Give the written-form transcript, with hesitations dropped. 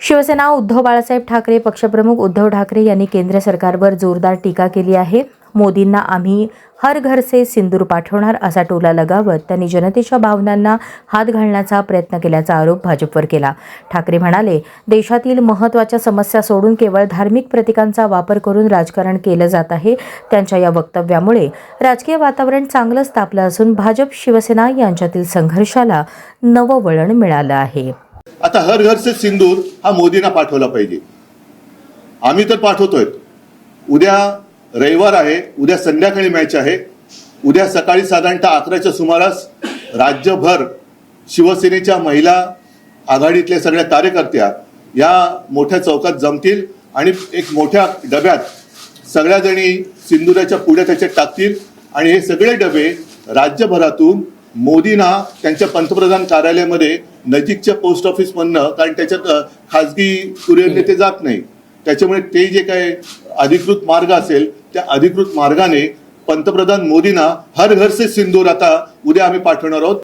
शिवसेना उद्धव बाळासाहेब ठाकरे पक्षप्रमुख उद्धव ठाकरे यांनी केंद्र सरकारवर जोरदार टीका केली आहे। मोदींना आम्ही हर घर से सिंदूर पाठवणार असा टोला लगावत त्यांनी जनतेच्या भावनांना हात घालण्याचा प्रयत्न केल्याचा आरोप भाजपवर केला। ठाकरे म्हणाले, देशातील महत्त्वाच्या समस्या सोडून केवळ धार्मिक प्रतीकांचा वापर करून राजकारण केलं जात आहे। त्यांच्या या वक्तव्यामुळे राजकीय वातावरण चांगलंच तापलं असून भाजप शिवसेना यांच्यातील संघर्षाला नवं वळण मिळालं आहे। आता हर घर से सिंदूर हा मोदींना पाठवला पाहिजे। आम्ही तर पाठवतोय। उद्या रविवार आहे, उद्या संध्याकाळी मॅच आहे। उद्या सकाळी साधारणतः 11च्या सुमारास राज्यभर शिवसेनेच्या महिला आघाडीतल्या सगळ्या कार्यकर्त्या या मोठ्या चौकात जमतील आणि एक मोठ्या डब्यात सगळ्या जणी सिंदुराच्या पुढे त्याच्यात टाकतील आणि हे सगळे डबे राज्यभरातून मोदींना त्यांच्या पंतप्रधान कार्यालयामध्ये नजीकच्या पोस्ट ऑफिस मधनं, कारण त्याच्यात खासगी कुरिअरने ते जात नाही, त्याच्यामुळे ते जे काही अधिकृत मार्ग असेल त्या अधिकृत मार्गाने पंतप्रधान मोदींना हर घर से सिंदूर आता उद्या आम्ही पाठवणार आहोत।